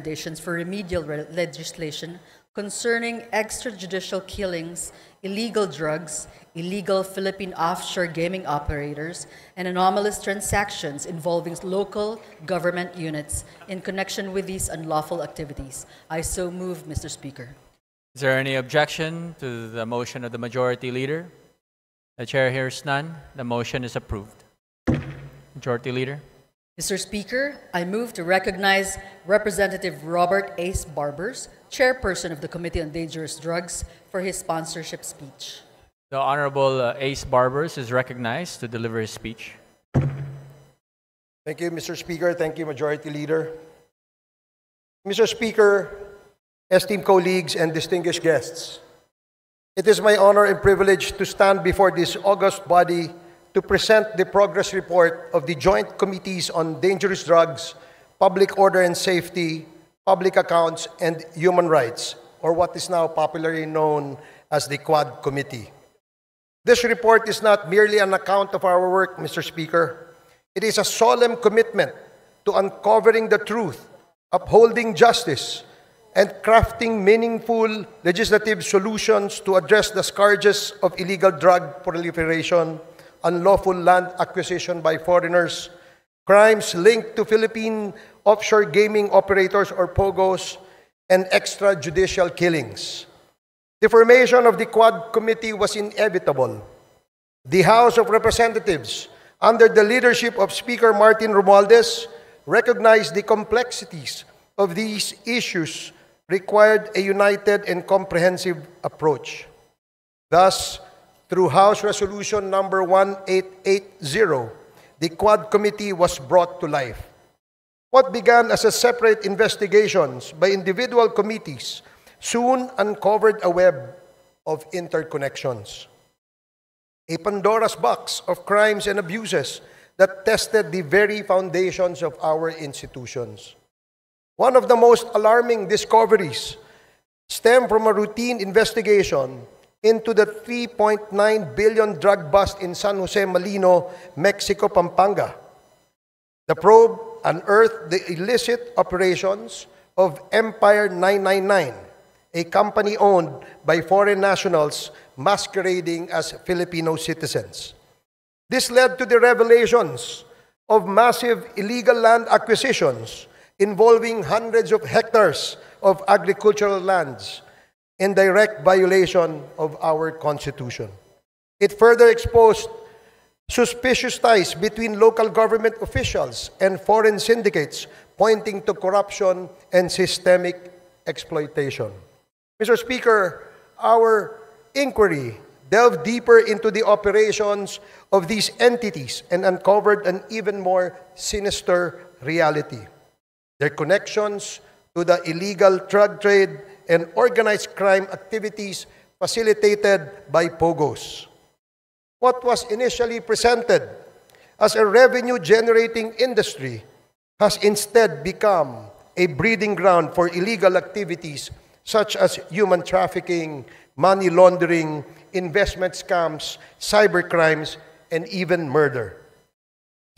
recommendations for remedial legislation concerning extrajudicial killings, illegal drugs, illegal Philippine offshore gaming operators, and anomalous transactions involving local government units in connection with these unlawful activities. I so move, Mr. Speaker. Is there any objection to the motion of the Majority Leader? The Chair hears none. The motion is approved. Majority Leader. Mr. Speaker, I move to recognize Representative Robert Ace Barbers, Chairperson of the Committee on Dangerous Drugs, for his sponsorship speech. The Honorable Ace Barbers is recognized to deliver his speech. Thank you, Mr. Speaker. Thank you, Majority Leader. Mr. Speaker, esteemed colleagues and distinguished guests, it is my honor and privilege to stand before this august body to present the progress report of the Joint Committees on Dangerous Drugs, Public Order and Safety, Public Accounts, and Human Rights, or what is now popularly known as the Quad Committee. This report is not merely an account of our work, Mr. Speaker. It is a solemn commitment to uncovering the truth, upholding justice, and crafting meaningful legislative solutions to address the scourges of illegal drug proliferation, unlawful land acquisition by foreigners, crimes linked to Philippine offshore gaming operators or POGOs, and extrajudicial killings. The formation of the Quad Committee was inevitable. The House of Representatives, under the leadership of Speaker Martin Romualdez, recognized the complexities of these issues required a united and comprehensive approach. Thus, through House Resolution number 1880, the Quad Committee was brought to life. What began as a separate investigations by individual committees soon uncovered a web of interconnections, a Pandora's box of crimes and abuses that tested the very foundations of our institutions. One of the most alarming discoveries stemmed from a routine investigation into the 3.9 billion drug bust in San Jose, Malino, Mexico, Pampanga. The probe unearthed the illicit operations of Empire 999, a company owned by foreign nationals masquerading as Filipino citizens. This led to the revelations of massive illegal land acquisitions involving hundreds of hectares of agricultural lands, in direct violation of our Constitution. It further exposed suspicious ties between local government officials and foreign syndicates, pointing to corruption and systemic exploitation. Mr. Speaker, our inquiry delved deeper into the operations of these entities and uncovered an even more sinister reality. Their connections to the illegal drug trade and organized crime activities facilitated by POGOs. What was initially presented as a revenue-generating industry has instead become a breeding ground for illegal activities such as human trafficking, money laundering, investment scams, cybercrimes, and even murder.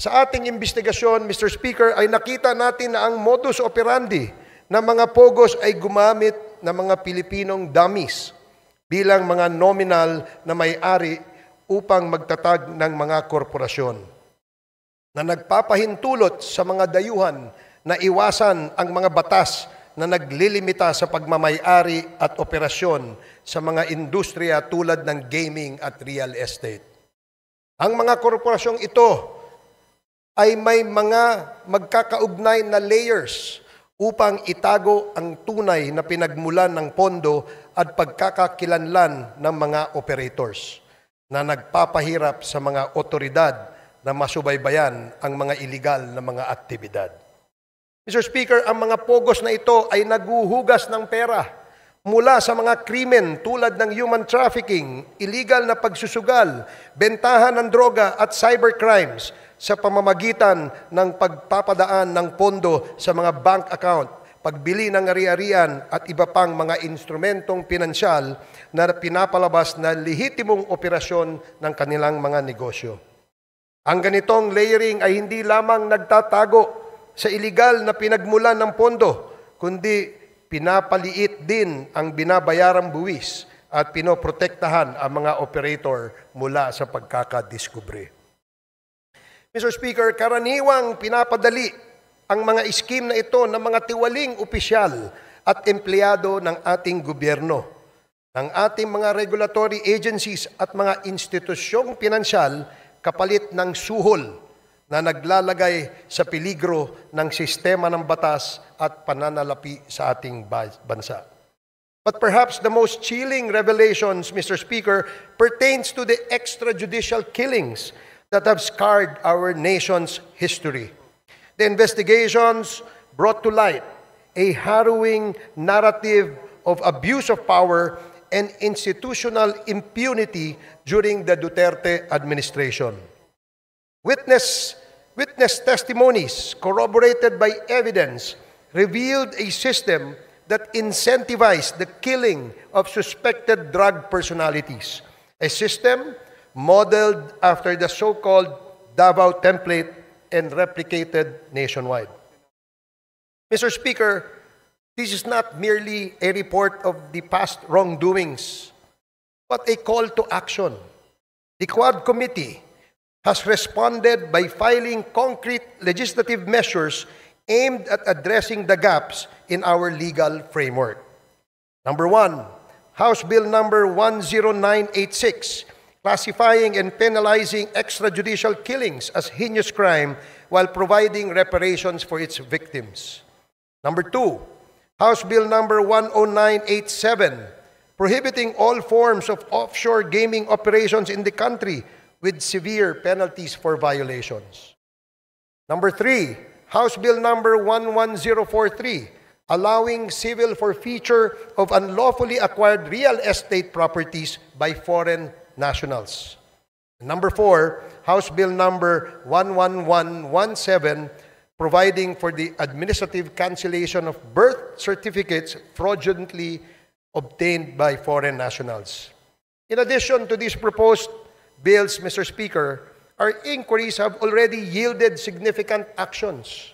Sa ating investigasyon, Mr. Speaker, ay nakita natin na ang modus operandi ng mga POGOs ay gumamit ng mga Pilipinong dummies bilang mga nominal na may-ari upang magtatag ng mga korporasyon na nagpapahintulot sa mga dayuhan na iwasan ang mga batas na naglilimita sa pagmamay-ari at operasyon sa mga industriya tulad ng gaming at real estate. Ang mga korporasyong ito ay may mga magkakaugnay na layers upang itago ang tunay na pinagmulan ng pondo at pagkakakilanlan ng mga operators na nagpapahirap sa mga otoridad na masubaybayan ang mga iligal na mga aktibidad. Mr. Speaker, ang mga POGOs na ito ay naguhugas ng pera mula sa mga krimen tulad ng human trafficking, illegal na pagsusugal, bentahan ng droga at cybercrimes sa pamamagitan ng pagpapadaan ng pondo sa mga bank account, pagbili ng ari-arian at iba pang mga instrumentong pinansyal na pinapalabas na lehitimong operasyon ng kanilang mga negosyo. Ang ganitong layering ay hindi lamang nagtatago sa iligal na pinagmulan ng pondo, kundi pinapaliit din ang binabayarang buwis at pinoprotektahan ang mga operator mula sa pagkakadiskubre. Mr. Speaker, karaniwang pinapadali ang mga scheme na ito ng mga tiwaling opisyal at empleyado ng ating gobyerno, ng ating mga regulatory agencies at mga institusyong pinansyal kapalit ng suhol na naglalagay sa peligro ng sistema ng batas at pananalapi sa ating bansa. But perhaps the most chilling revelations, Mr. Speaker, pertains to the extrajudicial killings that have scarred our nation's history. The investigations brought to light a harrowing narrative of abuse of power and institutional impunity during the Duterte administration. Witness testimonies corroborated by evidence revealed a system that incentivized the killing of suspected drug personalities, a system modeled after the so-called Davao template and replicated nationwide. Mr. Speaker, this is not merely a report of the past wrongdoings, but a call to action. The Quad Committee has responded by filing concrete legislative measures aimed at addressing the gaps in our legal framework. Number 1, House Bill number 10986, classifying and penalizing extrajudicial killings as heinous crime while providing reparations for its victims. Number 2, House Bill number 10987, prohibiting all forms of offshore gaming operations in the country with severe penalties for violations. Number 3, House Bill number 11043, allowing civil forfeiture of unlawfully acquired real estate properties by foreign nationals. Number 4, House Bill number 11117, providing for the administrative cancellation of birth certificates fraudulently obtained by foreign nationals. In addition to these proposed bills, Mr. Speaker, our inquiries have already yielded significant actions.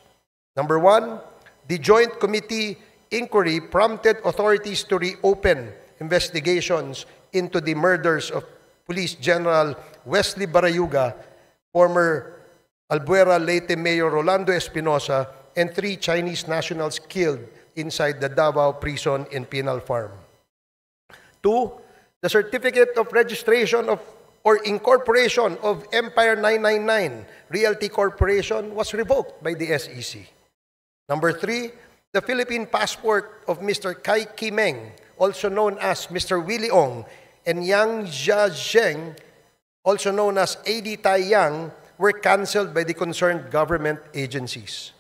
Number 1, the Joint Committee inquiry prompted authorities to reopen investigations into the murders of Police General Wesley Barayuga, former Albuera Leyte Mayor Rolando Espinosa, and 3 Chinese nationals killed inside the Davao prison in Penal Farm. 2, the certificate of registration of or incorporation of Empire 999 Realty Corporation was revoked by the SEC. Number 3, the Philippine passport of Mr. Kai Kimeng, also known as Mr. Willie Ong, and Yang Jiazheng, also known as AD Tai Yang, were canceled by the concerned government agencies.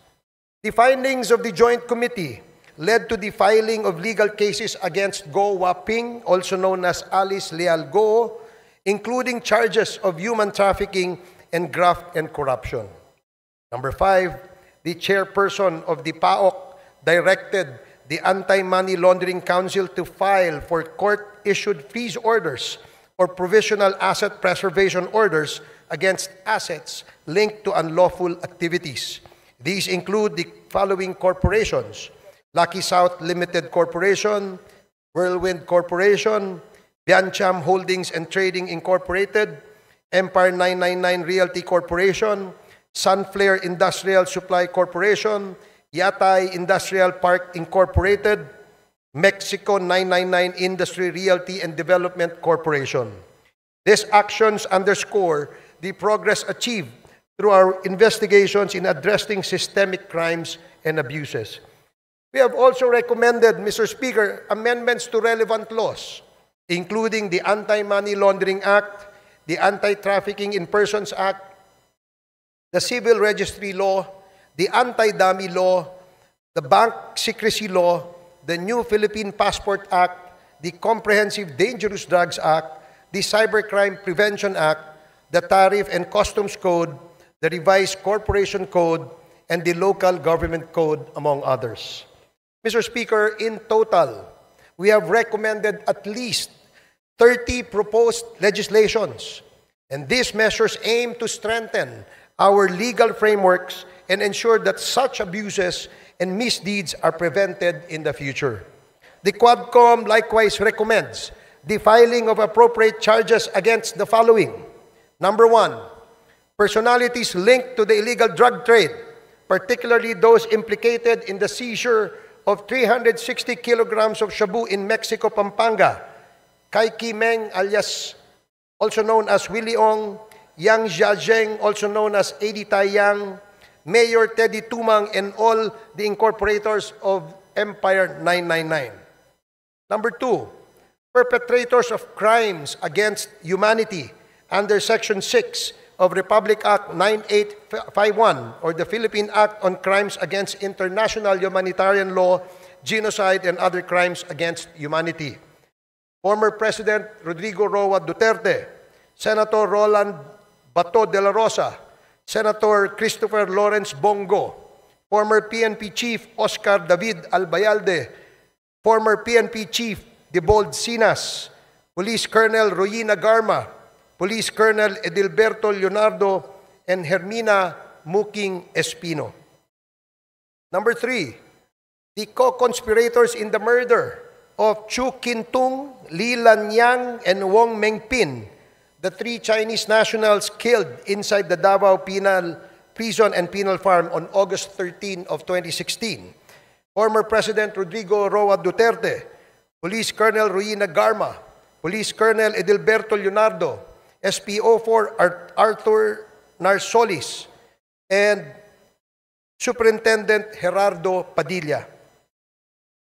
The findings of the Joint Committee led to the filing of legal cases against Go Waping, also known as Alice Leal Go, including charges of human trafficking and graft and corruption. Number 5, the chairperson of the PAOK directed the Anti-Money Laundering Council to file for court-issued freeze orders or provisional asset preservation orders against assets linked to unlawful activities. These include the following corporations: Lucky South Limited Corporation, Whirlwind Corporation, Biancham Holdings and Trading Incorporated, Empire 999 Realty Corporation, Sunflare Industrial Supply Corporation, Yatay Industrial Park Incorporated, Mexico 999 Industry Realty and Development Corporation. These actions underscore the progress achieved through our investigations in addressing systemic crimes and abuses. We have also recommended, Mr. Speaker, amendments to relevant laws, including the Anti-Money Laundering Act, the Anti-Trafficking in Persons Act, the Civil Registry Law, the Anti-Dummy Law, the Bank Secrecy Law, the new Philippine Passport Act, the Comprehensive Dangerous Drugs Act, the Cybercrime Prevention Act, the Tariff and Customs Code, the Revised Corporation Code, and the Local Government Code, among others. Mr. Speaker, in total, we have recommended at least 30 proposed legislations, and these measures aim to strengthen our legal frameworks and ensure that such abuses and misdeeds are prevented in the future. The Quadcom likewise recommends the filing of appropriate charges against the following. Number 1, personalities linked to the illegal drug trade, particularly those implicated in the seizure of 360 kilograms of shabu in Mexico, Pampanga. Kai Meng, alias also known as Willie Ong, Yang Jiazheng, also known as Edi Taiyang, Mayor Teddy Tumang, and all the incorporators of Empire 999. Number 2, perpetrators of crimes against humanity under Section 6 of Republic Act 9851 or the Philippine Act on Crimes Against International Humanitarian Law, Genocide, and Other Crimes Against Humanity. Former President Rodrigo Roa Duterte, Senator Roland Bato de la Rosa, Senator Christopher Lawrence Bongo, former PNP Chief Oscar David Albayalde, former PNP Chief Debold Sinas, Police Colonel Royina Garma, Police Colonel Edilberto Leonardo, and Hermina Muking Espino. Number 3, the co-conspirators in the murder of Chu Kintung, Li Lanyang, and Wong Mengpin, the 3 Chinese nationals killed inside the Davao Penal Prison and Penal Farm on August 13 of 2016. Former President Rodrigo Roa Duterte, Police Colonel Royina Garma, Police Colonel Edilberto Leonardo, SPO4 Arthur Narsolis, and Superintendent Gerardo Padilla.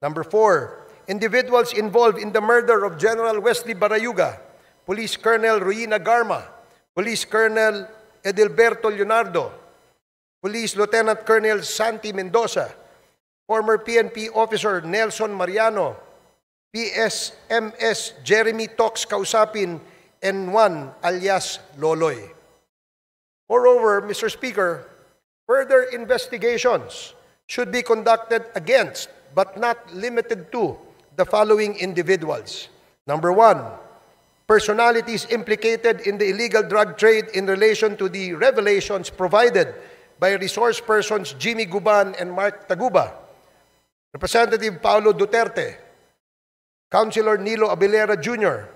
Number 4, individuals involved in the murder of General Wesley Barayuga, Police Colonel Royina Garma, Police Colonel Edilberto Leonardo, Police Lieutenant Colonel Santi Mendoza, former PNP officer Nelson Mariano, PSMS Jeremy Tox Kausapin, and 1 alias Loloy. Moreover, Mr. Speaker, further investigations should be conducted against, but not limited to, the following individuals. Number 1, personalities implicated in the illegal drug trade in relation to the revelations provided by resource persons Jimmy Guban and Mark Taguba, Representative Paulo Duterte, Councilor Nilo Abilera Jr.,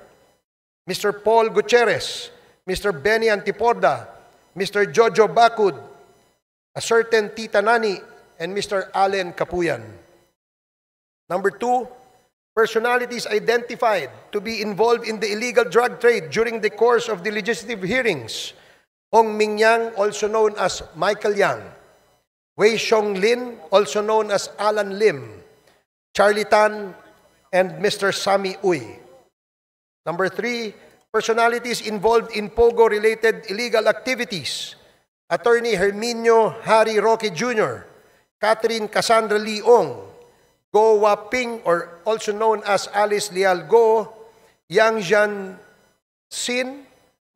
Mr. Paul Gutierrez, Mr. Benny Antiporda, Mr. Jojo Bacud, a certain Tita Nani, and Mr. Allen Capuyan. Number 2, personalities identified to be involved in the illegal drug trade during the course of the legislative hearings: Hong Ming Yang, also known as Michael Yang; Wei Xiong Lin, also known as Alan Lim; Charlie Tan, and Mr. Sammy Uy. Number 3, personalities involved in POGO-related illegal activities: Attorney Herminio Harry Roque Jr., Catherine Cassandra Leong, Go Waping, or also known as Alice Leal Go, Yang Jian Sin,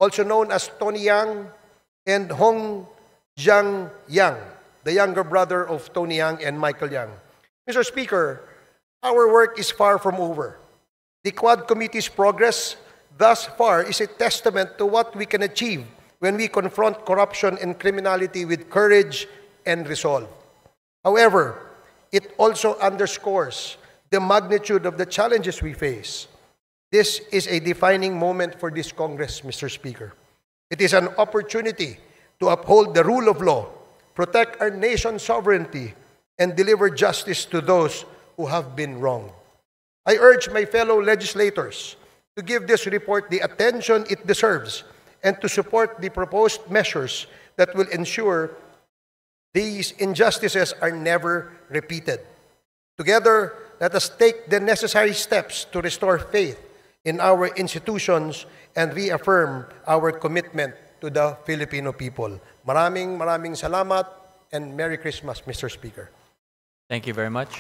also known as Tony Yang, and Hong Jiang Yang, the younger brother of Tony Yang and Michael Yang. Mr. Speaker, our work is far from over. The Quad Committee's progress thus far is a testament to what we can achieve when we confront corruption and criminality with courage and resolve. However, it also underscores the magnitude of the challenges we face. This is a defining moment for this Congress, Mr. Speaker. It is an opportunity to uphold the rule of law, protect our nation's sovereignty, and deliver justice to those who have been wronged. I urge my fellow legislators to give this report the attention it deserves and to support the proposed measures that will ensure these injustices are never repeated. Together, let us take the necessary steps to restore faith in our institutions and reaffirm our commitment to the Filipino people. Maraming salamat and Merry Christmas, Mr. Speaker. Thank you very much.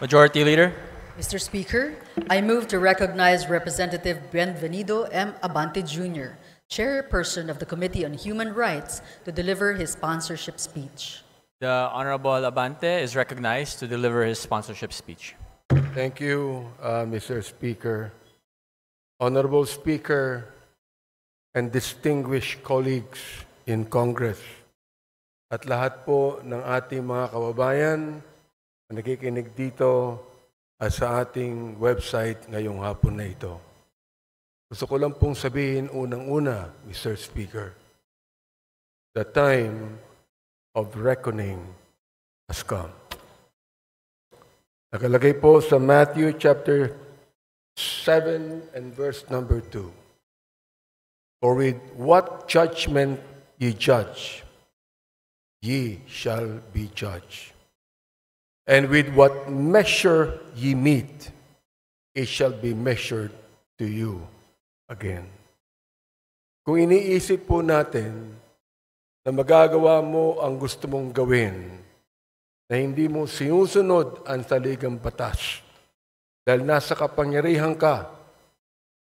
Majority Leader. Mr. Speaker, I move to recognize Representative Bienvenido M. Abante Jr., Chairperson of the Committee on Human Rights, to deliver his sponsorship speech. The Honorable Abante is recognized to deliver his sponsorship speech. Thank you, Mr. Speaker. Honorable Speaker, and distinguished colleagues in Congress, at lahat po ng ating mga kababayan na nakikinig dito at sa ating website ngayong hapon na ito. Gusto ko lang pong sabihin unang-una, Mr. Speaker, the time of reckoning has come. Nakalagay po sa Matthew chapter 7 and verse number 2. For with what judgment ye judge, ye shall be judged. And with what measure ye meet, it shall be measured to you again. Kung iniisip po natin na magagawa mo ang gusto mong gawin, na hindi mo sinusunod ang saligang batas, dahil nasa kapangyarihan ka,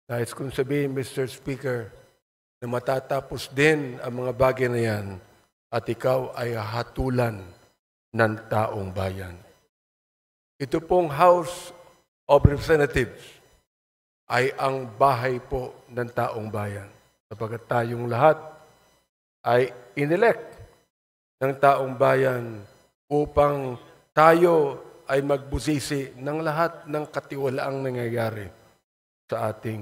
nais kong sabihin, Mr. Speaker, na matatapos din ang mga bagay na yan at ikaw ay hatulan ng taong bayan. Ito pong House of Representatives ay ang bahay po ng taong bayan. Sapagkat tayong lahat ay inelect ng taong bayan upang tayo ay magbusisi ng lahat ng katiwalaang nangyayari sa ating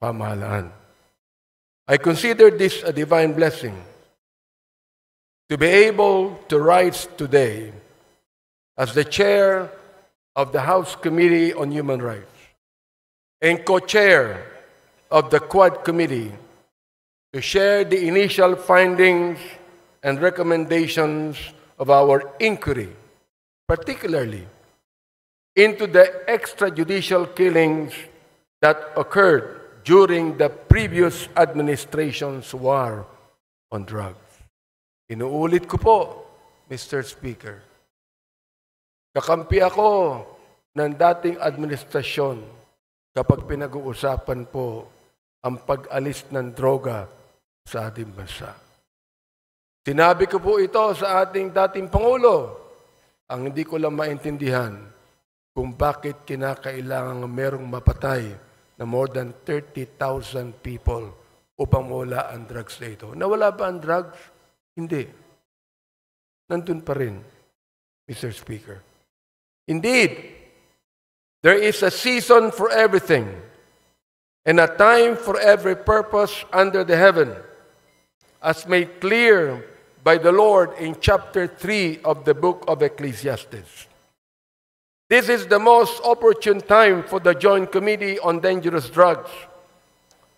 pamahalaan. I consider this a divine blessing to be able to rise today as the chair of the House Committee on Human Rights and co-chair of the Quad Committee to share the initial findings and recommendations of our inquiry, particularly into the extrajudicial killings that occurred during the previous administration's war on drugs. Inuulit ko po, Mr. Speaker, kakampi ako ng dating administrasyon kapag pinag-uusapan po ang pag-alis ng droga sa ating bansa. Sinabi ko po ito sa ating dating Pangulo, ang hindi ko lang maintindihan kung bakit kinakailangan merong mapatay na more than 30,000 people upang mawala ang drugs na ito. Nawala ba ang drugs? Hindi. Nandun pa rin, Mr. Speaker. Indeed, there is a season for everything and a time for every purpose under the heaven, as made clear by the Lord in chapter 3 of the book of Ecclesiastes. This is the most opportune time for the Joint Committee on Dangerous Drugs,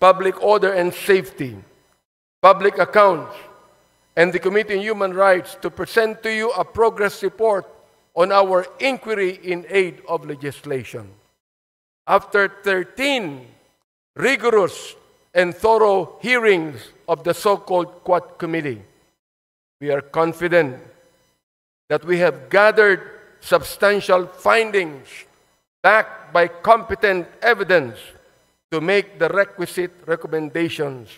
Public Order and Safety, Public Accounts, and the Committee on Human Rights to present to you a progress report on our inquiry in aid of legislation. After 13 rigorous and thorough hearings of the so-called Quad Committee, we are confident that we have gathered substantial findings backed by competent evidence to make the requisite recommendations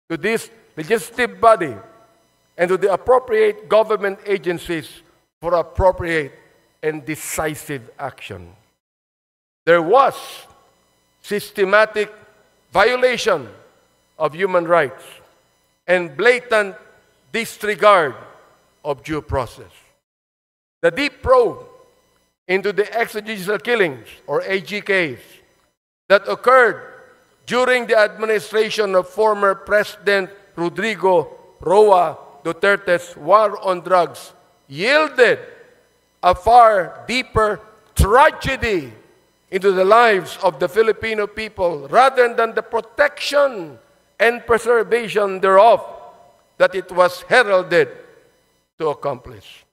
to this legislative body and to the appropriate government agencies for appropriate and decisive action. There was systematic violation of human rights and blatant disregard of due process. The deep probe into the extrajudicial killings, or EJKs, that occurred during the administration of former President Rodrigo Roa Duterte's war on drugs yielded a far deeper tragedy into the lives of the Filipino people rather than the protection and preservation thereof that it was heralded to accomplish.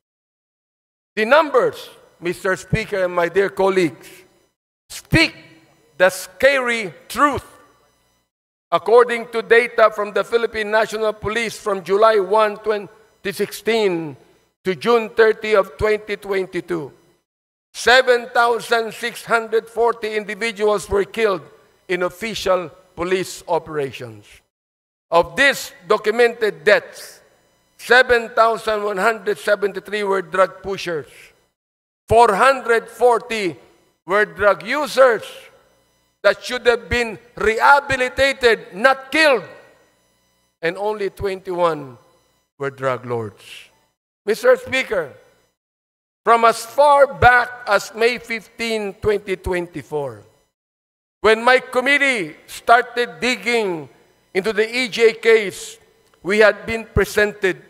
The numbers, Mr. Speaker and my dear colleagues, speak the scary truth. According to data from the Philippine National Police from July 1, 2016 to June 30 of 2022, 7,640 individuals were killed in official police operations. Of these documented deaths, 7,173 were drug pushers. 440 were drug users that should have been rehabilitated, not killed, and only 21 were drug lords. Mr. Speaker, from as far back as May 15, 2024, when my committee started digging into the EJKs, we had been presented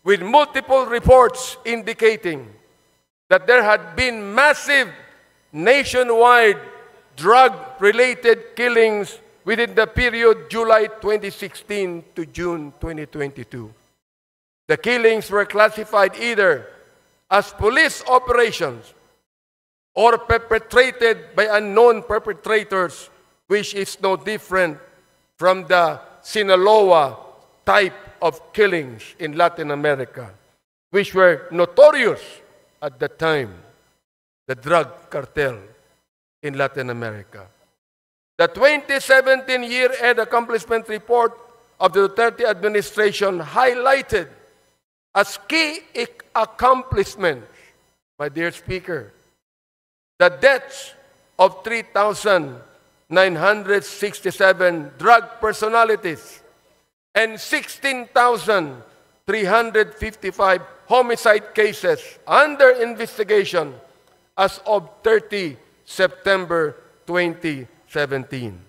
with multiple reports indicating that there had been massive nationwide drug-related killings within the period July 2016 to June 2022. The killings were classified either as police operations or perpetrated by unknown perpetrators, which is no different from the Sinaloa type of killings in Latin America, which were notorious at the time, the drug cartel in Latin America. The 2017 year-end accomplishment report of the Duterte administration highlighted as key accomplishments, my dear Speaker, the deaths of 3,967 drug personalities and 16,355 homicide cases under investigation as of 30 September 2017.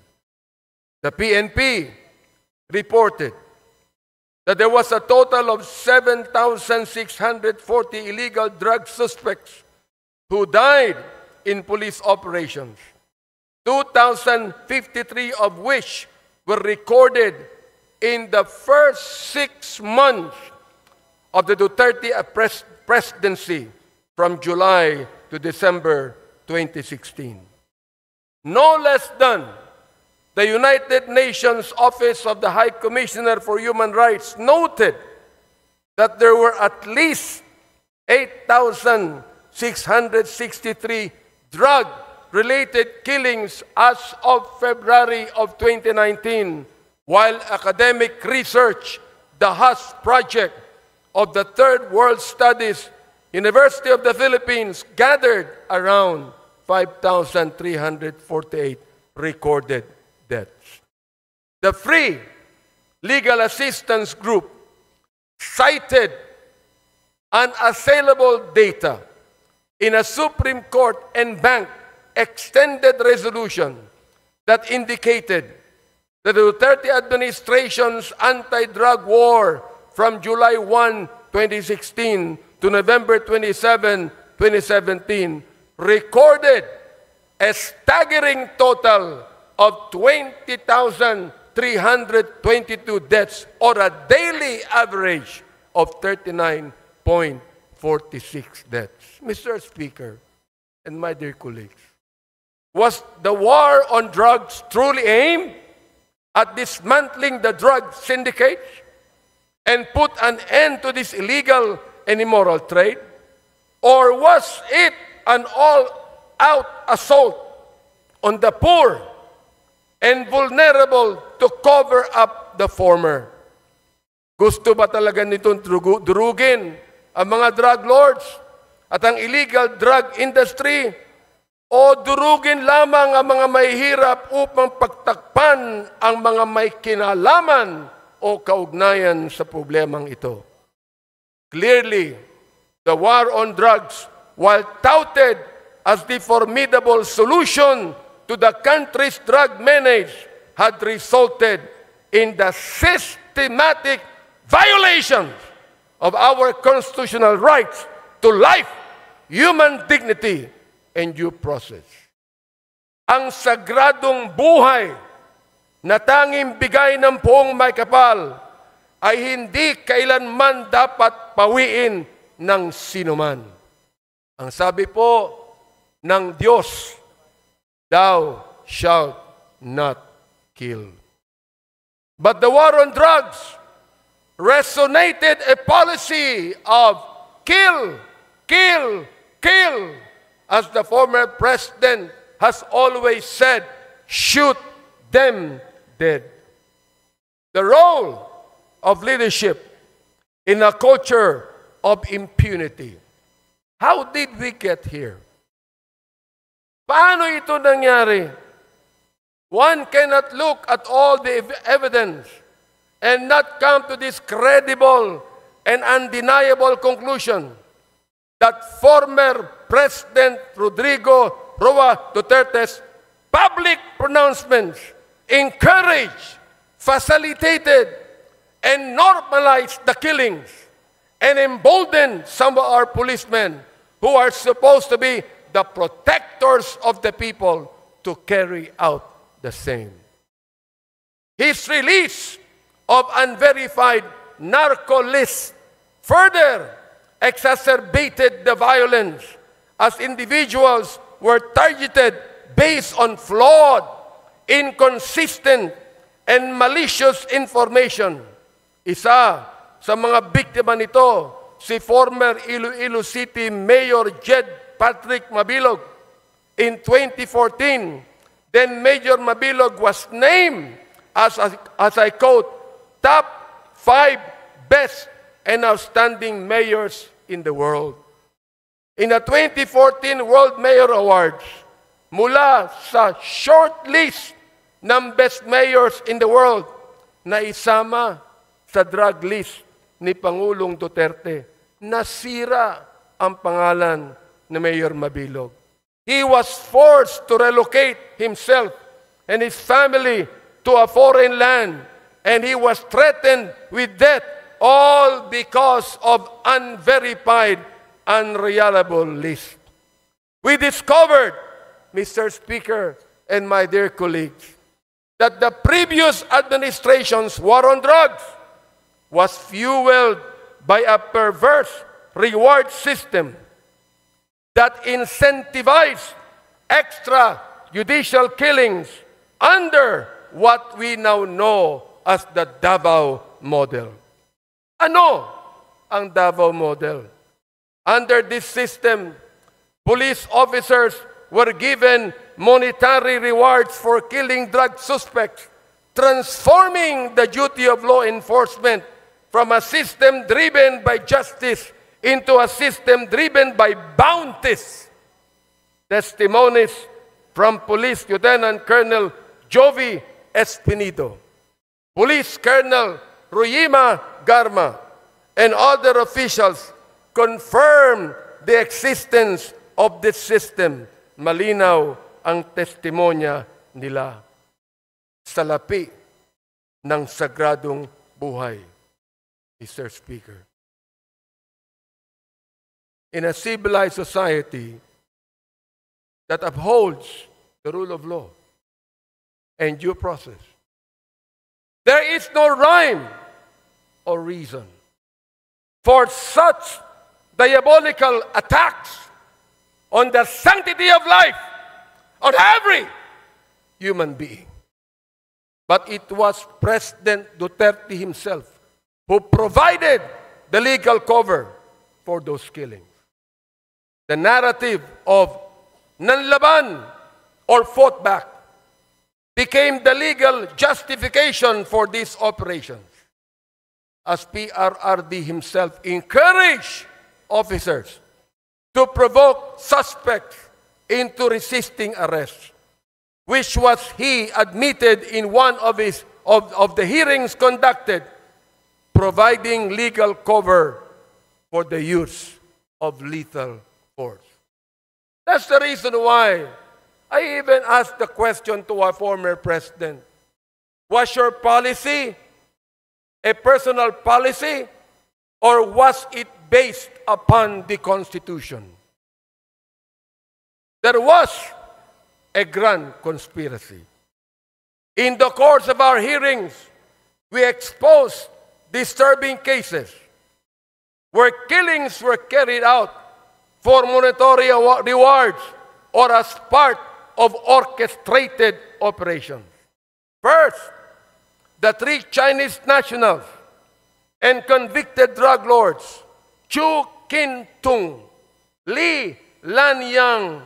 The PNP reported that there was a total of 7,640 illegal drug suspects who died in police operations, 2,053 of which were recorded in the first 6 months of the Duterte presidency from July to December 2016. No less than the United Nations Office of the High Commissioner for Human Rights noted that there were at least 8,663 drug-related killings as of February of 2019, while academic research, the HUS Project of the Third World Studies, University of the Philippines, gathered around 5,348 recorded deaths. The Free Legal Assistance Group cited unassailable data in a Supreme Court and Bank extended resolution that indicated that the Duterte administration's anti-drug war from July 1, 2016 to November 27, 2017 recorded a staggering total of 20,322 deaths, or a daily average of 39.46 deaths. Mr. Speaker, and my dear colleagues, was the war on drugs truly aimed at dismantling the drug syndicates and put an end to this illegal and immoral trade? Or was it an all-out assault on the poor and vulnerable to cover up the former? Gusto ba talaga nitong durugin ang mga drug lords at ang illegal drug industry? O durugin lamang ang mga mahihirap upang pagtakpan ang mga may kinalaman o kaugnayan sa problemang ito? Clearly, the war on drugs, while touted as the formidable solution to the country's drug menace, had resulted in the systematic violations of our constitutional rights to life, human dignity, and due process. Ang sagradong buhay na tanging bigay ng poong may kapal ay hindi kailanman dapat pawiin ng sinuman. Ang sabi po ng Diyos, "Thou shalt not kill." But the war on drugs resonated a policy of kill, kill, kill. As the former president has always said, shoot them dead. The role of leadership in a culture of impunity. How did we get here? Paano ito nangyari? One cannot look at all the evidence and not come to this credible and undeniable conclusion that former President Rodrigo Roa Duterte's public pronouncements encouraged, facilitated, and normalized the killings and emboldened some of our policemen who are supposed to be the protectors of the people to carry out the same. His release of unverified narco lists further exacerbated the violence as individuals were targeted based on flawed, inconsistent, and malicious information. Isa sa mga biktima nito, si former Iloilo City Mayor Jed Patrick Mabilog. In 2014, then Major Mabilog was named as I quote, top 5 best and outstanding mayors in the world. In the 2014 World Mayor Awards, mula sa short list ng best mayors in the world na isama sa drug list ni Pangulong Duterte, nasira ang pangalan ni Mayor Mabilog. He was forced to relocate himself and his family to a foreign land, and he was threatened with death, all because of unverified, unreliable list. We discovered, Mr. Speaker and my dear colleagues, that the previous administration's war on drugs was fueled by a perverse reward system that incentivized extrajudicial killings under what we now know as the Davao model. Ano ang Davao model? Under this system, police officers were given monetary rewards for killing drug suspects, transforming the duty of law enforcement from a system driven by justice into a system driven by bounties. Testimonies from Police Lieutenant Colonel Jovi Espinido, Police Colonel Ruyima Garma, and other officials confirm the existence of this system. Malinaw ang testimonya nila. Salapi ng sagradong buhay, Mr. Speaker. In a civilized society that upholds the rule of law and due process, there is no rhyme or reason for such diabolical attacks on the sanctity of life on every human being. But it was President Duterte himself who provided the legal cover for those killings. The narrative of nanlaban or fought back became the legal justification for these operations, as PRRD himself encouraged officers to provoke suspects into resisting arrest, which was he admitted in one of the hearings conducted, providing legal cover for the use of lethal force. That's the reason why I even asked the question to our former president, was your policy a personal policy, or was it based upon the Constitution? There was a grand conspiracy. In the course of our hearings, we exposed disturbing cases where killings were carried out for monetary rewards or as part of orchestrated operations. First, the 3 Chinese nationals and convicted drug lords, Chu Kin-tung, Li Lanyang,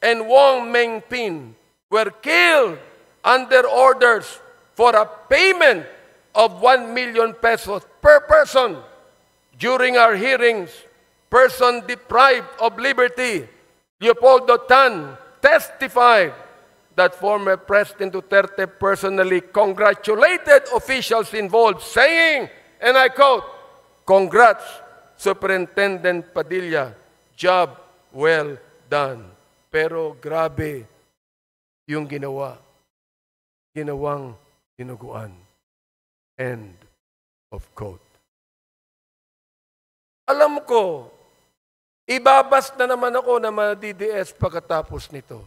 and Wong Mengpin, were killed under orders for a payment of 1 million pesos per person. During our hearings, person deprived of liberty, Leopoldo Tan, testified that former President Duterte personally congratulated officials involved, saying, and I quote, "Congrats, Superintendent Padilla, job well done." Pero grabe yung ginawang dinuguan. End of quote. Alam ko, ibabas na naman ako na ma-DDS pagkatapos nito.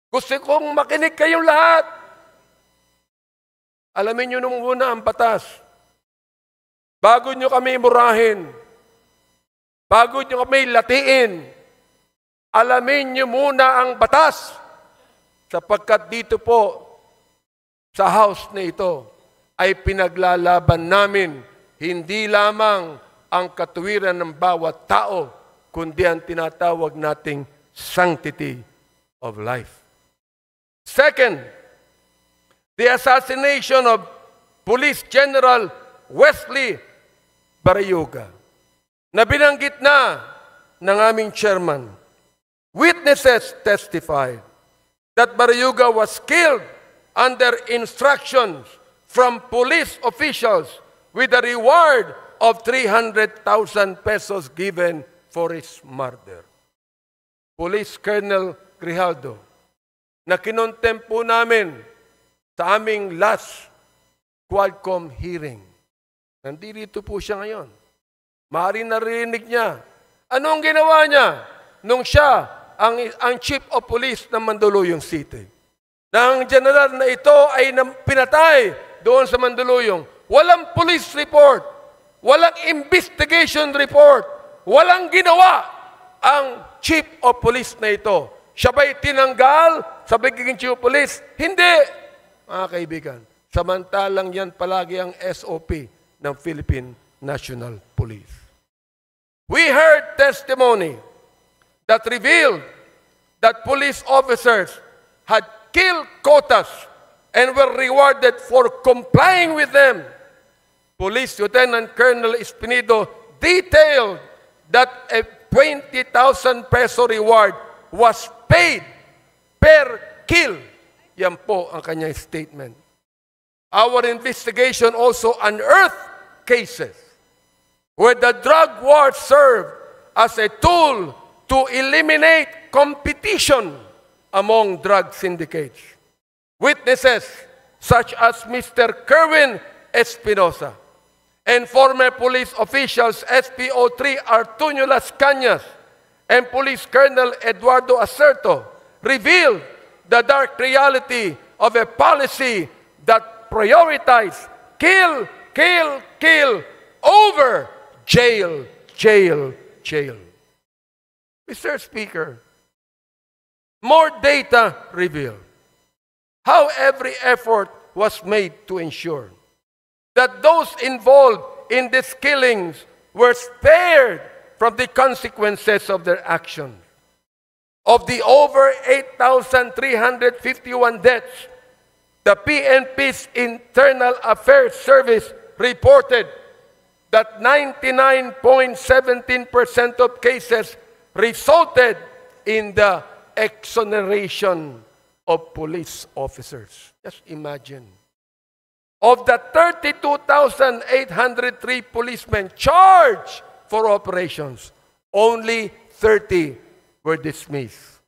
Gusto kong makinig kayong lahat. Alamin nyo nung muna ang batas. Bago nyo kami murahin, bago nyo kami latiin, alamin nyo muna ang batas. Sapagkat dito po, sa house na ito, ay pinaglalaban namin hindi lamang ang katuwiran ng bawat tao, kundi ang tinatawag nating sanctity of life. Second, the assassination of Police General Wesley Barayuga, na binanggit na ng aming chairman. Witnesses testified that Barayuga was killed under instructions from police officials with a reward of 300,000 pesos given for his murder. Police Colonel Grijaldo, na kinontempo namin sa aming last Quadcom hearing. Nandito po siya ngayon. Maaari narinig niya. Anong ginawa niya nung siya ang Chief of Police ng Mandaluyong City? Nang general na ito ay pinatay doon sa Mandaluyong, walang police report, walang investigation report, walang ginawa ang Chief of Police na ito. Siya ba'y tinanggal sa pagiging Chief of Police? Hindi, mga kaibigan. Samantalang yan palagi ang SOP ng Philippine National Police. We heard testimony that revealed that police officers had killed quotas and were rewarded for complying with them. Police Lieutenant Colonel Espinido detailed that a 20,000 peso reward was paid per kill. Yan po ang kanyang statement. Our investigation also unearthed cases where the drug war served as a tool to eliminate competition among drug syndicates. Witnesses such as Mr. Kerwin Espinosa and former police officials SPO3 Artunio Las Cañas and Police Colonel Eduardo Acerto revealed the dark reality of a policy that prioritized kill, kill, kill over jail, jail, jail. Mr. Speaker, more data revealed how every effort was made to ensure that those involved in these killings were spared from the consequences of their actions. Of the over 8,351 deaths, the PNP's Internal Affairs Service reported that 99.17% of cases resulted in the exoneration of police officers. Just imagine. Of the 32,803 policemen charged for operations, only 30 were dismissed.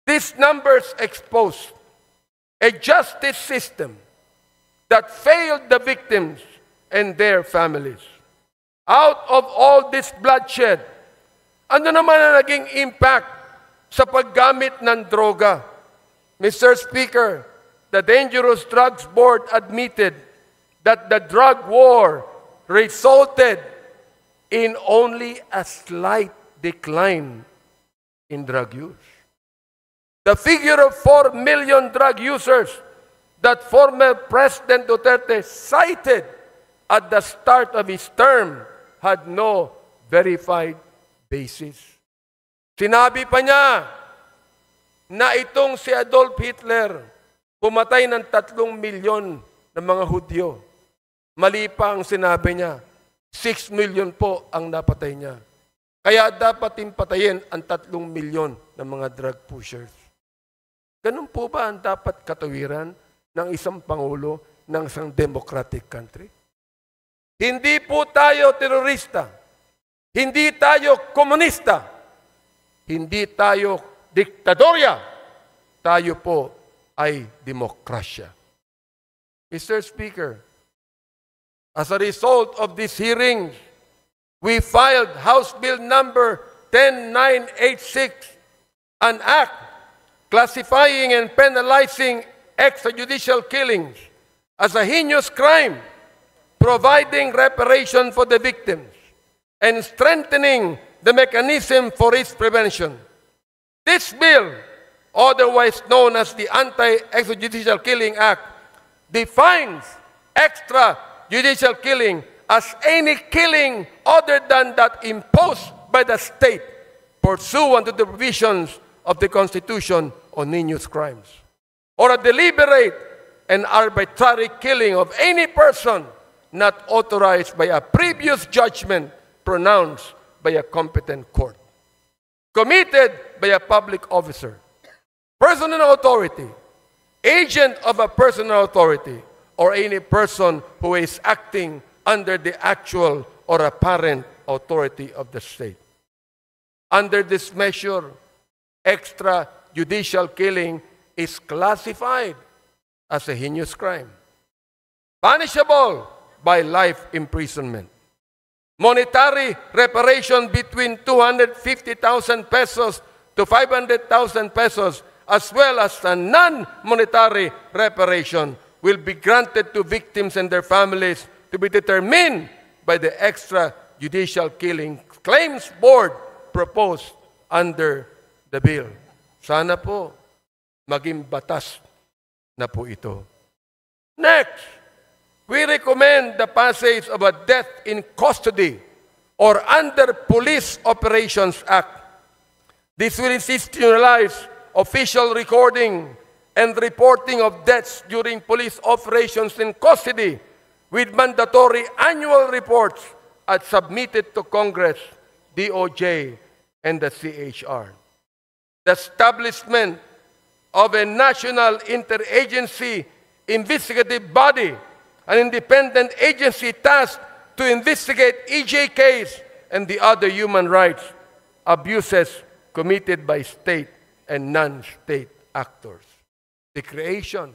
These numbers expose a justice system that failed the victims and their families. Out of all this bloodshed, ano naman ang naging impact sa paggamit ng droga? Mr. Speaker, the Dangerous Drugs Board admitted that the drug war resulted in only a slight decline in drug use. The figure of 4 million drug users that former President Duterte cited at the start of his term had no verified basis. Sinabi pa niya na itong si Adolf Hitler pumatay ng 3 milyon ng mga Hudyo. Mali pa ang sinabi niya. 6 million po ang napatay niya. Kaya dapat patayin ang 3 milyon ng mga drug pushers. Ganun po ba ang dapat katawiran ng isang Pangulo ng isang democratic country? Hindi po tayo terorista. Hindi tayo komunista. Hindi tayo diktadorya. Tayo po ay demokrasya. Mr. Speaker, as a result of this hearing, we filed House Bill number 10986, an act classifying and penalizing extrajudicial killings as a heinous crime, providing reparation for the victims, and strengthening the mechanism for its prevention. This bill, otherwise known as the Anti-Extrajudicial Killing Act, defines extrajudicial killing as any killing other than that imposed by the state pursuant to the provisions of the Constitution on heinous crimes, or a deliberate and arbitrary killing of any person not authorized by a previous judgment pronounced by a competent court, committed by a public officer, personal authority, agent of a personal authority, or any person who is acting under the actual or apparent authority of the state. Under this measure, extrajudicial killing is classified as a heinous crime, punishable by life imprisonment. Monetary reparation between 250,000 pesos to 500,000 pesos, as well as a non-monetary reparation, will be granted to victims and their families to be determined by the extrajudicial killing claims board proposed under the bill. Sana po maging batas na po ito. Next, we recommend the passage of a death in custody or under Police Operations Act. This will institutionalize official recording and reporting of deaths during police operations in custody with mandatory annual reports as submitted to Congress, DOJ, and the CHR. The establishment of a national interagency investigative body, an independent agency tasked to investigate EJKs and the other human rights abuses committed by state and non-state actors. The creation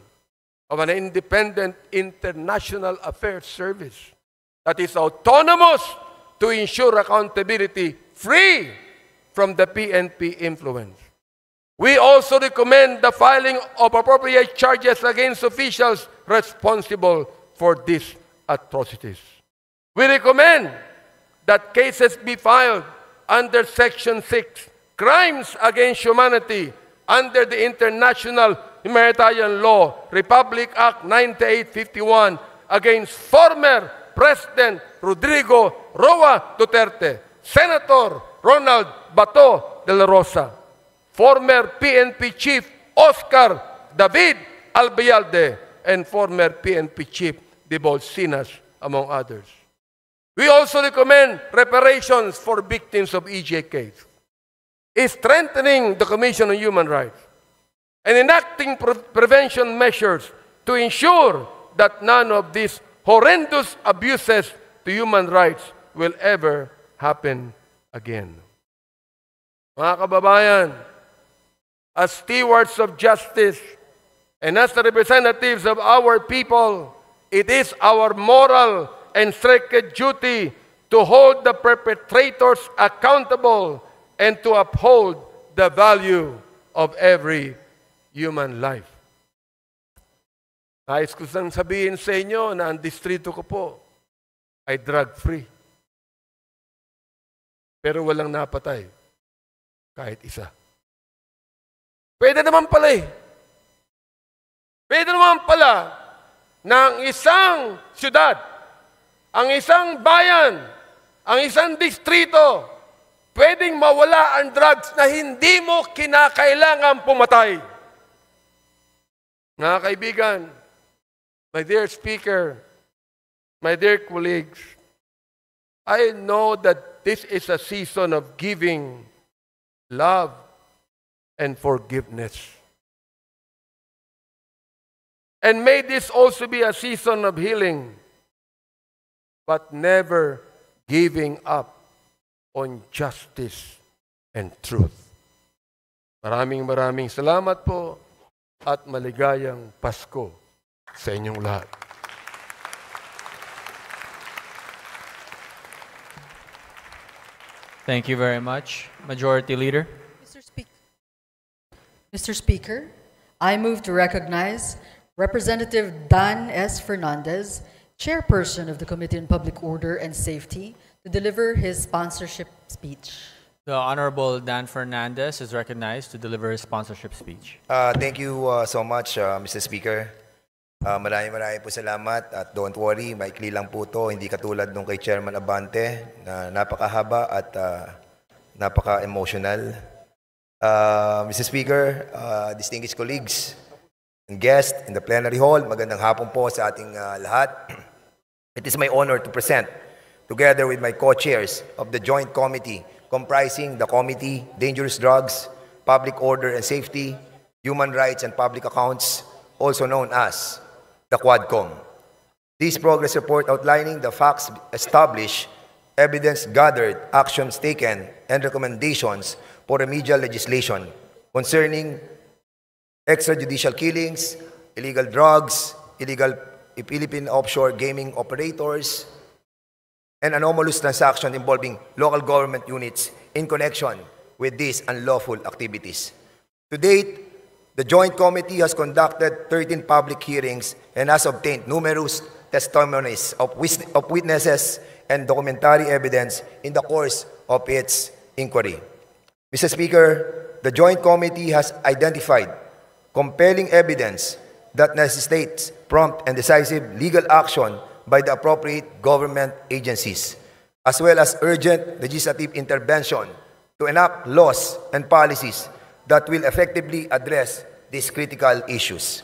of an independent international affairs service that is autonomous to ensure accountability free from the PNP influence. We also recommend the filing of appropriate charges against officials responsible for these atrocities. We recommend that cases be filed under Section 6, Crimes Against Humanity, under the International Humanitarian Law, Republic Act 9851, against former President Rodrigo Roa Duterte, Senator Ronald Bato de la Rosa, former PNP Chief Oscar David Albayalde, and former PNP Chief De Bolsinas, among others. We also recommend reparations for victims of EJKs, strengthening the Commission on Human Rights, and enacting prevention measures to ensure that none of these horrendous abuses to human rights will ever happen again. Mga kababayan, as stewards of justice and as the representatives of our people, it is our moral and sacred duty to hold the perpetrators accountable and to uphold the value of every human life. Nais ko sang sabihin sa inyo na ang distrito ko po ay drug-free. Pero walang napatay. Kahit isa. Pwede naman pala eh. Pwede naman pala na ang isang syudad, ang isang bayan, ang isang distrito, pwedeng mawala ang drugs na hindi mo kinakailangan pumatay. Mga kaibigan, my dear speaker, my dear colleagues, I know that this is a season of giving, love, and forgiveness. And may this also be a season of healing, but never giving up on justice and truth. Maraming salamat po at maligayang Pasko sa inyong lahat. Thank you very much. Majority Leader. Mr. Speaker, I move to recognize Representative Dan S. Fernandez, Chairperson of the Committee on Public Order and Safety, to deliver his sponsorship speech. The Honorable Dan Fernandez is recognized to deliver his sponsorship speech. Thank you so much, Mr. Speaker. Maraming po salamat at don't worry, maikli lang po to, hindi katulad nung kay Chairman Abante na napakahaba at napaka-emotional. Mr. Speaker, distinguished colleagues and guests in the plenary hall, magandang hapon po sa ating lahat. It is my honor to present, together with my co-chairs of the Joint Committee comprising the Committee, Dangerous Drugs, Public Order and Safety, Human Rights and Public Accounts, also known as the Comm. This progress report outlining the facts established, evidence gathered, actions taken, and recommendations for remedial legislation concerning extrajudicial killings, illegal drugs, illegal Philippine offshore gaming operators, and anomalous transactions involving local government units in connection with these unlawful activities. To date, the Joint Committee has conducted 13 public hearings and has obtained numerous testimonies of witnesses and documentary evidence in the course of its inquiry. Mr. Speaker, the Joint Committee has identified compelling evidence that necessitates prompt and decisive legal action by the appropriate government agencies, as well as urgent legislative intervention to enact laws and policies that will effectively address these critical issues.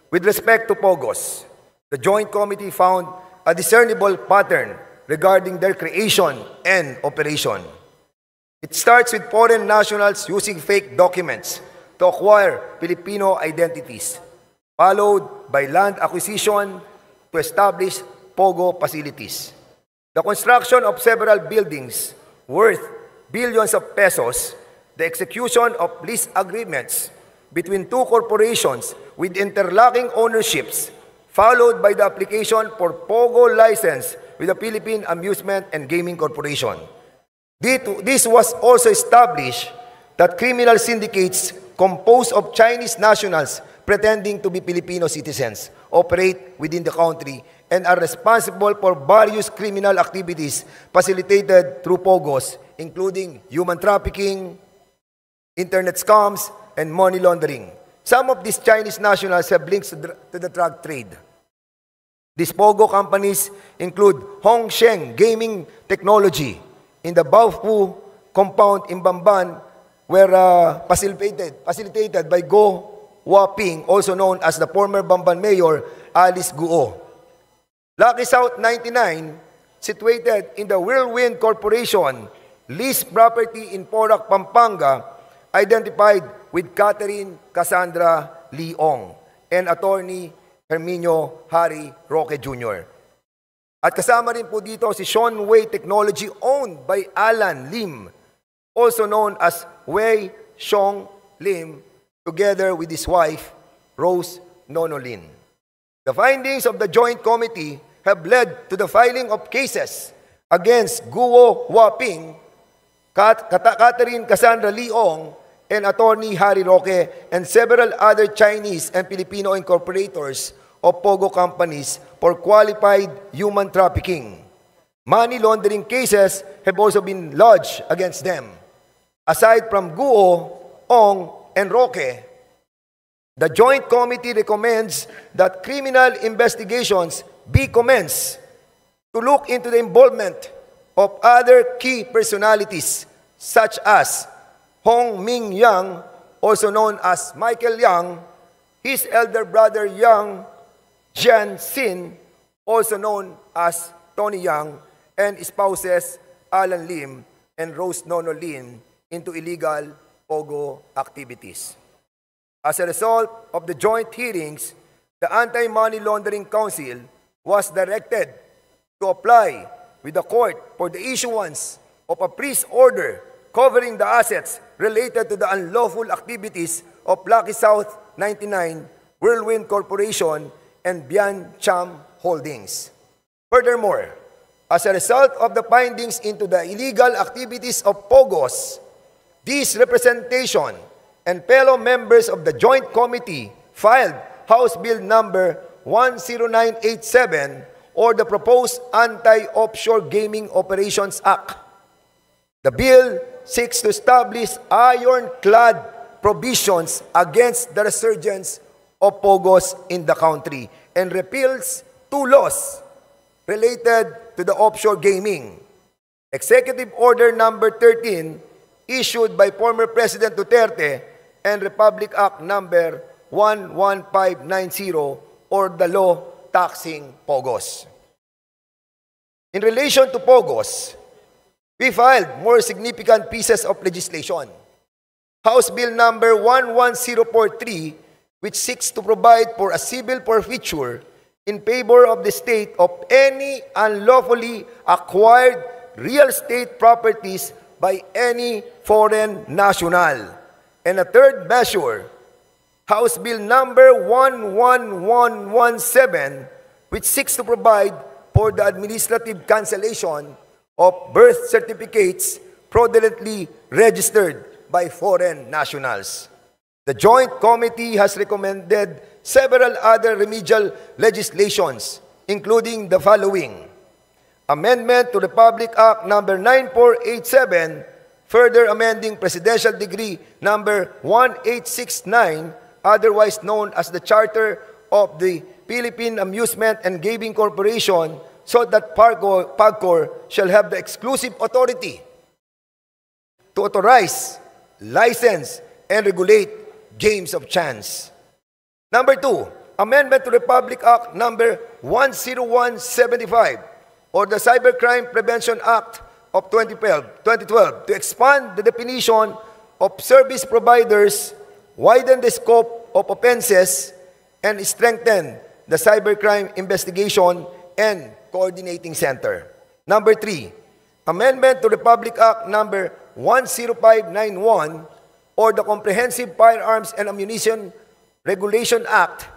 With respect to POGOs, the Joint Committee found a discernible pattern regarding their creation and operation. It starts with foreign nationals using fake documents to acquire Filipino identities, followed by land acquisition to establish POGO facilities. The construction of several buildings worth billions of pesos, the execution of lease agreements between two corporations with interlocking ownerships, followed by the application for POGO license with the Philippine Amusement and Gaming Corporation. This was also established that criminal syndicates composed of Chinese nationals pretending to be Filipino citizens operate within the country and are responsible for various criminal activities facilitated through POGOs, including human trafficking, internet scams, and money laundering. Some of these Chinese nationals have links to the drug trade. These POGO companies include Hongsheng Gaming Technology in the Baofu compound in Bamban, were facilitated by Go Waping, also known as the former Bamban Mayor Alice Guo. Lucky South 99, situated in the Whirlwind Corporation, leased property in Porac, Pampanga, identified with Catherine Cassandra Leong and Attorney Herminio Harry Roque Jr. At kasama rin po dito si Sean Wei Technology owned by Alan Lim, also known as Wei Xiong Lim, together with his wife, Rose Nonolin. The findings of the Joint Committee have led to the filing of cases against Guo Waping, Catherine Cassandra Leong, and Attorney Harry Roque, and several other Chinese and Filipino incorporators of POGO companies for qualified human trafficking. Money laundering cases have also been lodged against them. Aside from Guo, Ong, and Roque, the Joint Committee recommends that criminal investigations be commenced to look into the involvement of other key personalities such as Hong Ming Yang, also known as Michael Yang, his elder brother Yang Jian-sin, also known as Tony Yang, and spouses Alan Lim and Rose Nono Lin into illegal POGO activities. As a result of the joint hearings, the Anti-Money Laundering Council was directed to apply with the court for the issuance of a freeze order covering the assets related to the unlawful activities of Lucky South 99, Whirlwind Corporation, and Bian Cham Holdings. Furthermore, as a result of the findings into the illegal activities of POGOs, this representation and fellow members of the Joint Committee filed House Bill number 10987, or the proposed Anti-Offshore Gaming Operations Act. The bill seeks to establish ironclad provisions against the resurgence of POGOs in the country and repeals 2 laws related to the offshore gaming. Executive Order number 13, issued by former President Duterte, and Republic Act number 11590, or the law taxing POGOs. In relation to POGOs, we filed more significant pieces of legislation. House Bill number 11043, which seeks to provide for a civil forfeiture in favor of the state of any unlawfully acquired real estate properties by any foreign national. And a third measure, House Bill number 11117, which seeks to provide for the administrative cancellation of birth certificates fraudulently registered by foreign nationals. The Joint Committee has recommended several other remedial legislations, including the following: Amendment to Republic Act number 9487, further amending Presidential Decree number 1869, otherwise known as the Charter of the Philippine Amusement and Gaming Corporation, so that POGCOR shall have the exclusive authority to authorize, license, and regulate games of chance. Number 2, Amendment to Republic Act number 10175, or the Cybercrime Prevention Act of 2012, to expand the definition of service providers, widen the scope of offenses, and strengthen the cybercrime investigation and coordinating center. Number 3, Amendment to Republic Act number 10591, or the Comprehensive Firearms and Ammunition Regulation Act,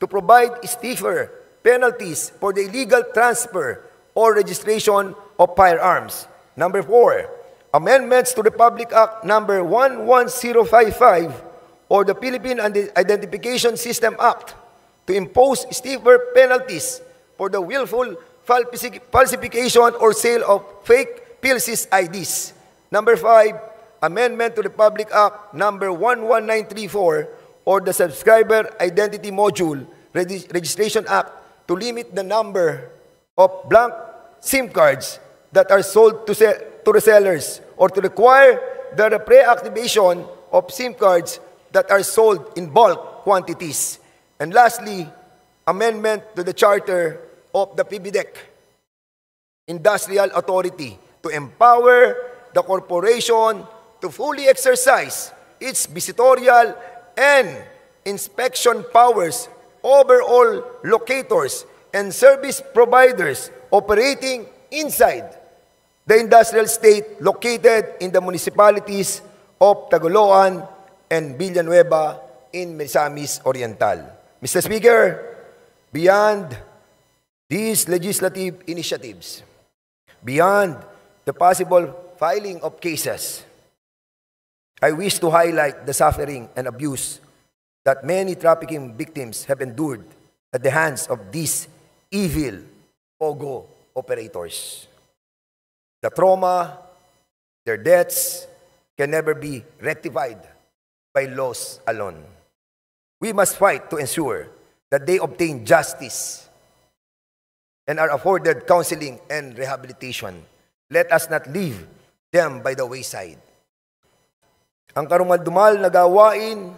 to provide stiffer penalties for the illegal transfer or registration of firearms. Number 4, amendments to Republic Act number 11055, or the Philippine Identification System Act, to impose stiffer penalties for the willful falsification or sale of fake PLC's IDs. Number 5, amendment to Republic Act number 11934, or the Subscriber Identity Module Registration Act, to limit the number of blank SIM cards that are sold to resellers, or to require the pre-activation of SIM cards that are sold in bulk quantities. And lastly, amendment to the Charter of the PBDEC Industrial Authority, to empower the corporation to fully exercise its visitorial and inspection powers over all locators and service providers operating inside the industrial state located in the municipalities of Tagoloan and Villanueva in Misamis Oriental. Mr. Speaker, beyond these legislative initiatives, beyond the possible filing of cases, I wish to highlight the suffering and abuse that many trafficking victims have endured at the hands of these evil POGO operators. The trauma, their deaths, can never be rectified by laws alone. We must fight to ensure that they obtain justice and are afforded counseling and rehabilitation. Let us not leave them by the wayside. Ang karumal-dumal na gawain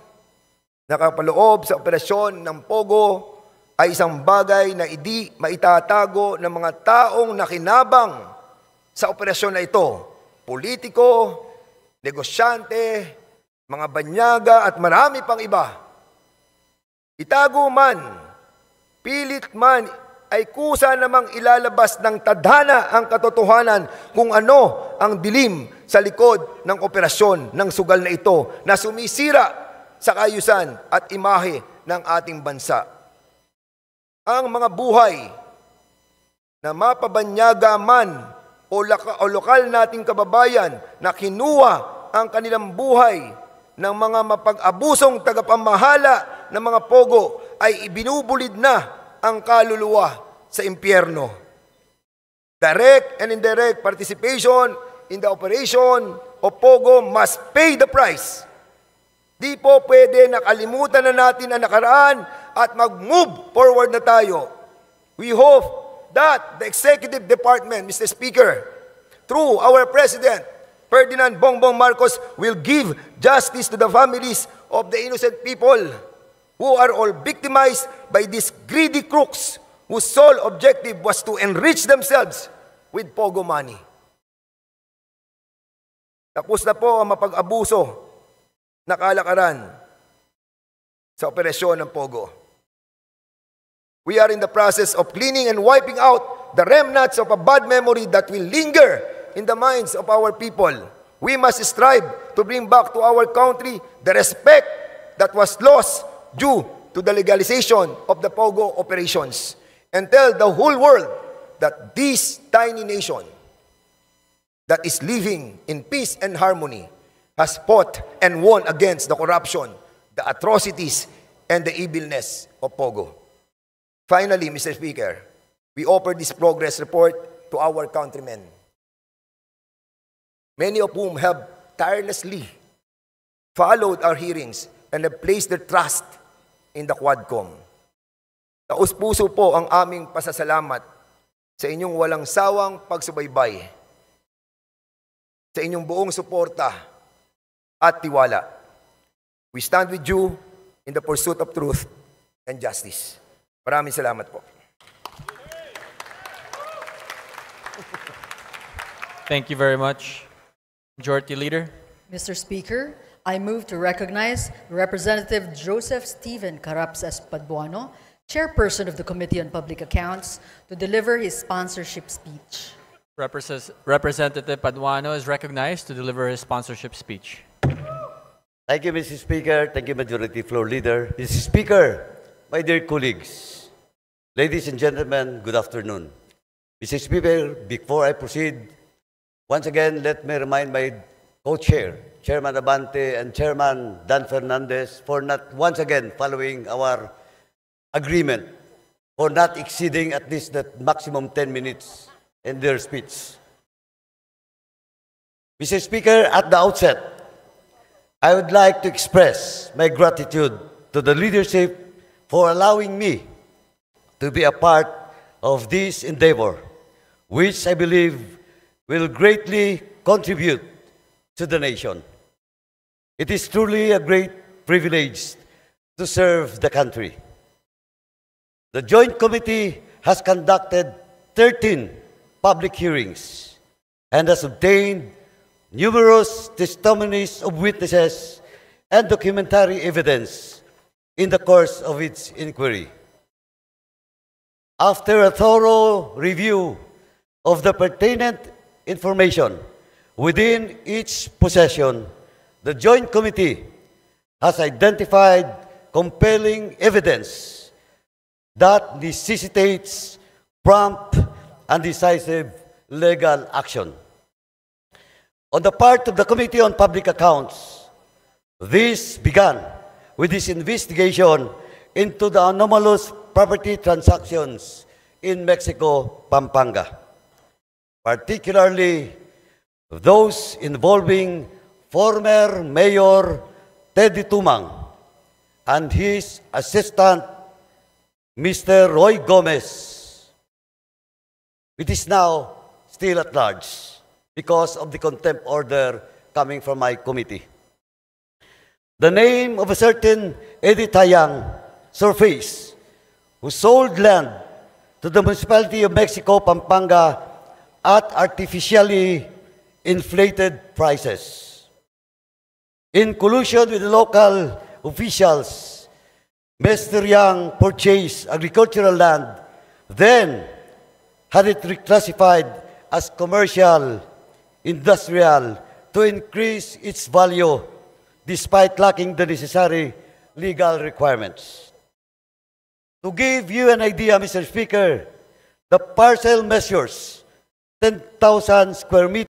na kapaloob sa operasyon ng POGO ay isang bagay na hindi maitatago ng mga taong nakinabang sa operasyon na ito. Politiko, negosyante, mga banyaga at marami pang iba. Itago man pilit man ay kusa namang ilalabas ng tadhana ang katotohanan kung ano ang dilim sa likod ng operasyon ng sugal na ito na sumisira sa kaayusan at imahe ng ating bansa. Ang mga buhay na mapabanyaga man o lokal nating kababayan na kinuha ang kanilang buhay ng mga mapag-abusong tagapamahala ng mga pogo ay ibinubulid na ang kaluluwa sa impyerno. Direct and indirect participation in the operation of POGO must pay the price. Di po pwede nakalimutan na natin ang nakaraan at mag-move forward na tayo. We hope that the Executive Department, Mr. Speaker, through our President, Ferdinand Bongbong Marcos, will give justice to the families of the innocent people who are all victimized by these greedy crooks whose sole objective was to enrich themselves with POGO money. Tapos na po ang mapag-abuso na kalakaran sa operasyon ng POGO. We are in the process of cleaning and wiping out the remnants of a bad memory that will linger in the minds of our people. We must strive to bring back to our country the respect that was lost due to the legalization of the POGO operations, and tell the whole world that this tiny nation that is living in peace and harmony has fought and won against the corruption, the atrocities, and the evilness of POGO. Finally, Mr. Speaker, we offer this progress report to our countrymen, many of whom have tirelessly followed our hearings and have placed their trust in the Quadcom. Taus-puso po ang aming pasasalamat sa inyong walang sawang pagsubaybay, sa inyong buong suporta at tiwala. We stand with you in the pursuit of truth and justice. Maraming salamat po. Thank you very much. Majority Leader. Mr. Speaker, I move to recognize Representative Joseph Stephen Carapsas Paduano, Chairperson of the Committee on Public Accounts, to deliver his sponsorship speech. Representative Paduano is recognized to deliver his sponsorship speech. Thank you, Mr. Speaker. Thank you, Majority Floor Leader. Mr. Speaker, my dear colleagues, ladies and gentlemen, good afternoon. Mr. Speaker, before I proceed, once again, let me remind my co-chair, Chairman Abante and Chairman Dan Fernandez, for not once again following our agreement, for not exceeding at least the maximum 10 minutes in their speech. Mr. Speaker, at the outset, I would like to express my gratitude to the leadership for allowing me to be a part of this endeavor, which I believe will greatly contribute to the nation. It is truly a great privilege to serve the country. The Joint Committee has conducted 13 public hearings and has obtained numerous testimonies of witnesses and documentary evidence in the course of its inquiry. After a thorough review of the pertinent information within each possession, the Joint Committee has identified compelling evidence that necessitates prompt and decisive legal action. On the part of the Committee on Public Accounts, this began with this investigation into the anomalous property transactions in Mexico, Pampanga, particularly those involving former Mayor Teddy Tumang and his assistant, Mr. Roy Gomez. It is now still at large because of the contempt order coming from my committee. The name of a certain Eddie Tayang surfaced, who sold land to the municipality of Mexico, Pampanga, at artificially inflated prices. In collusion with the local officials, Mr. Young purchased agricultural land, then had it reclassified as commercial, industrial, to increase its value despite lacking the necessary legal requirements. To give you an idea, Mr. Speaker, the parcel measures 10,000 square meters